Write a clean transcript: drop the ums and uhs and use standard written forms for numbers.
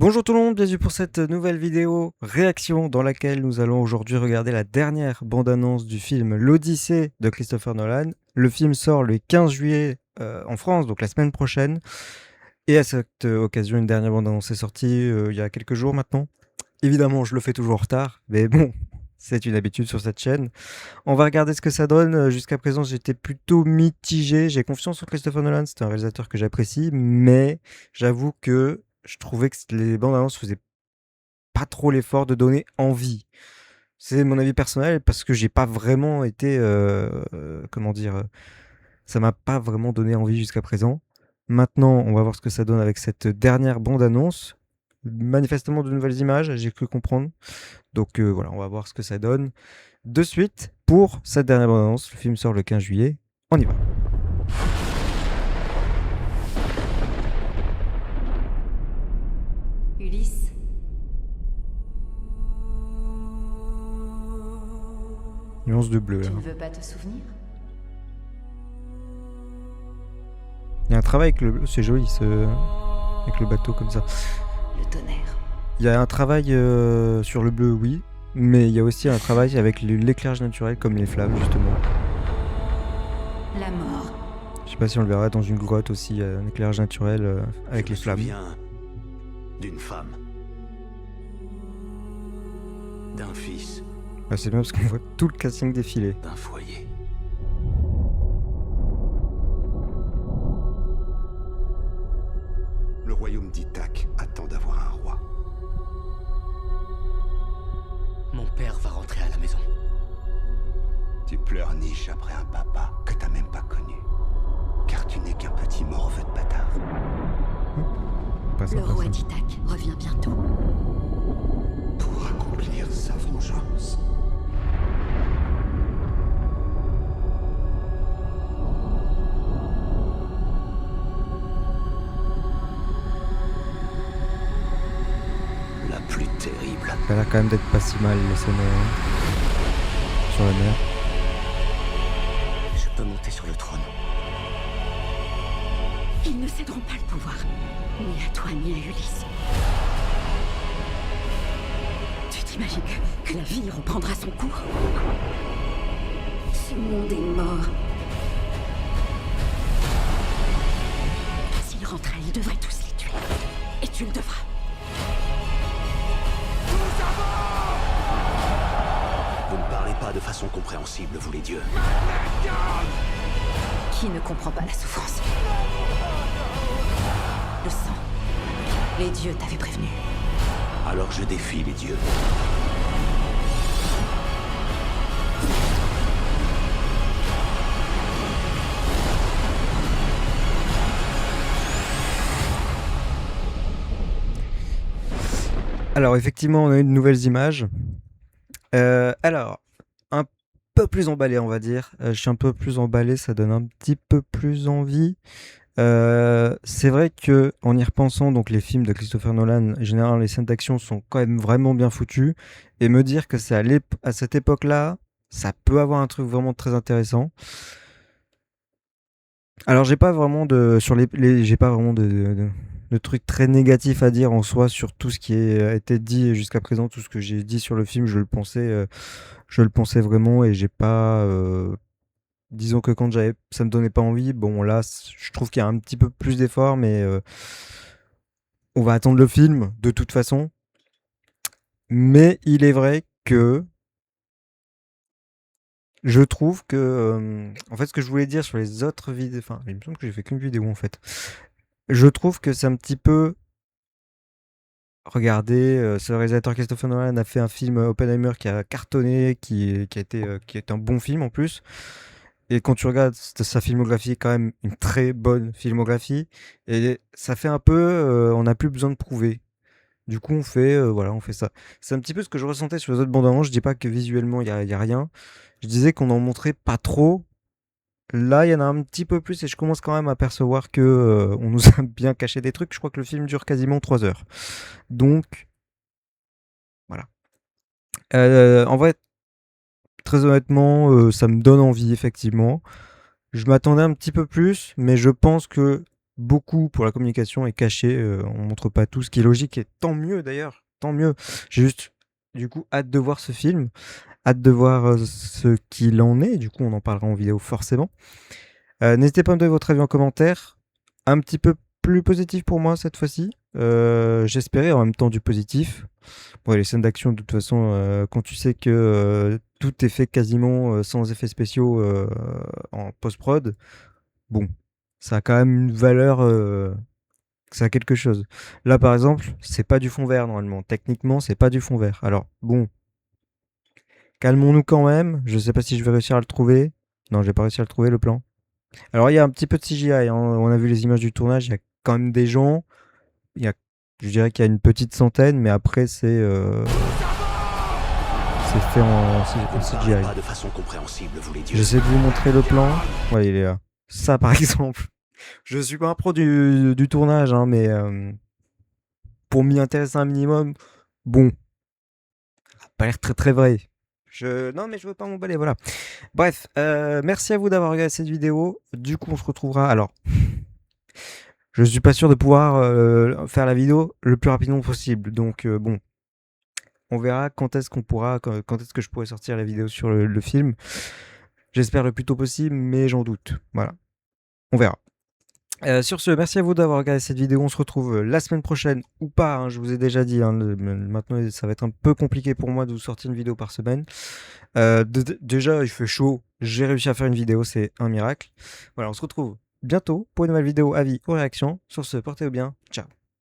Bonjour tout le monde, bienvenue pour cette nouvelle vidéo réaction dans laquelle nous allons aujourd'hui regarder la dernière bande-annonce du film L'Odyssée de Christopher Nolan. Le film sort le 15 juillet en France, donc la semaine prochaine. Et à cette occasion, une dernière bande-annonce est sortie il y a quelques jours maintenant. Évidemment, je le fais toujours en retard, mais bon, c'est une habitude sur cette chaîne. On va regarder ce que ça donne. Jusqu'à présent, j'étais plutôt mitigé. J'ai confiance en Christopher Nolan, c'est un réalisateur que j'apprécie, mais j'avoue que je trouvais que les bandes annonces faisaient pas trop l'effort de donner envie. C'est mon avis personnel parce que j'ai pas vraiment été, comment dire, ça m'a pas vraiment donné envie jusqu'à présent. Maintenant, on va voir ce que ça donne avec cette dernière bande annonce. Manifestement de nouvelles images, j'ai cru comprendre. Donc voilà, on va voir ce que ça donne. De suite, pour cette dernière bande annonce, le film sort le 15 juillet. On y va. Ulysse, Nuance de bleu tu là. ne veux pas te souvenir? Il y a un travail avec le, c'est joli avec le bateau comme ça. Le tonnerre. Il y a un travail sur le bleu, oui, mais il y a aussi un travail avec l'éclairage naturel comme les flammes justement. La mort. Je sais pas si on le verra dans une grotte aussi, un éclairage naturel avec les flammes. Je me souviens d'une femme, d'un fils, Ah, c'est bien parce qu'on voit tout le casting défiler. d'un foyer. Le royaume d'Ithaque attend d'avoir un roi. Mon père va rentrer à la maison. Tu pleurniches après un papa que t'as même pas connu. Car tu n'es qu'un petit morveux de bâtard. Pas Le sympa, roi ça. d'Ithaque revient bientôt. Pour accomplir sa vengeance. La plus terrible. Ça a l'air quand même d'être pas si mal les scènes sur la mer. Je peux monter sur le trône. Ils ne céderont pas le pouvoir, ni à toi ni à Ulysse. Tu t'imagines que la vie reprendra son cours? Ce monde est mort. S'ils rentraient, ils devraient tous les tuer. Et tu le devras. Vous ne parlez pas de façon compréhensible, vous les dieux. Qui ne comprend pas la souffrance? Le sang. Les dieux t'avaient prévenu. Alors je défie les dieux. Alors effectivement, on a eu de nouvelles images. Alors, un peu plus emballé, on va dire. Je suis un peu plus emballé, ça donne un petit peu plus envie. C'est vrai que en y repensant, donc les films de Christopher Nolan, en général, les scènes d'action sont quand même vraiment bien foutues. Et me dire que c'est à cette époque-là, ça peut avoir un truc vraiment très intéressant. Alors j'ai pas vraiment de sur j'ai pas vraiment de trucs très négatifs à dire en soi sur tout ce qui a été dit jusqu'à présent, tout ce que j'ai dit sur le film, je le pensais vraiment et j'ai pas disons que quand ça me donnait pas envie, bon là je trouve qu'il y a un petit peu plus d'efforts mais on va attendre le film de toute façon. Mais il est vrai que je trouve que en fait ce que je voulais dire sur les autres vidéos, enfin il me semble que j'ai fait qu'une vidéo en fait. Je trouve que c'est un petit peu. Regardez, ce réalisateur Christopher Nolan a fait un film Oppenheimer qui a cartonné, qui est un bon film en plus. Et quand tu regardes sa filmographie, quand même une très bonne filmographie. Et ça fait un peu, on n'a plus besoin de prouver. Du coup, voilà, on fait ça. C'est un petit peu ce que je ressentais sur les autres bandes annonces. Je dis pas que visuellement y a rien. Je disais qu'on en montrait pas trop. Là, il y en a un petit peu plus et je commence quand même à percevoir que on nous a bien caché des trucs. Je crois que le film dure quasiment 3 heures. Donc, voilà. En vrai, très honnêtement, ça me donne envie, effectivement. Je m'attendais un petit peu plus, mais je pense que beaucoup pour la communication est caché, on montre pas tout ce qui est logique et tant mieux d'ailleurs, tant mieux. J'ai juste, du coup, hâte de voir ce film, hâte de voir, ce qu'il en est, du coup on en parlera en vidéo forcément. N'hésitez pas à me donner votre avis en commentaire, un petit peu plus positif pour moi cette fois-ci, j'espérais en même temps du positif. Bon, les scènes d'action, de toute façon, quand tu sais que tout est fait quasiment sans effets spéciaux en post-prod, bon, ça a quand même une valeur, ça a quelque chose. Là, par exemple, c'est pas du fond vert normalement. Techniquement, c'est pas du fond vert. Alors, bon, calmons-nous quand même. Je sais pas si je vais réussir à le trouver. Non, j'ai pas réussi à le trouver, le plan. Alors, il y a un petit peu de CGI, hein. On a vu les images du tournage, il y a quand même des gens. Il y a, je dirais qu'il y a une petite centaine, mais après, c'est fait en Vous ne CGI. parlez pas de façon compréhensible, vous les dieux. J'essaie de vous montrer le plan. Ouais, il est là. Ça, par exemple. Je suis pas un pro du tournage, hein, mais pour m'y intéresser un minimum, bon, ça a pas l'air très très vrai. Non, mais je veux pas m'emballer, voilà. Bref, merci à vous d'avoir regardé cette vidéo. Du coup, on se retrouvera. Alors, je suis pas sûr de pouvoir faire la vidéo le plus rapidement possible. Donc, bon, on verra quand est-ce quand est-ce que je pourrai sortir la vidéo sur le film. J'espère le plus tôt possible, mais j'en doute. Voilà, on verra. Sur ce, merci à vous d'avoir regardé cette vidéo. On se retrouve la semaine prochaine ou pas, hein, je vous ai déjà dit. Hein, maintenant, ça va être un peu compliqué pour moi de vous sortir une vidéo par semaine. Déjà, il fait chaud. J'ai réussi à faire une vidéo, c'est un miracle. Voilà, on se retrouve bientôt pour une nouvelle vidéo, avis ou réaction. Sur ce, portez-vous bien. Ciao.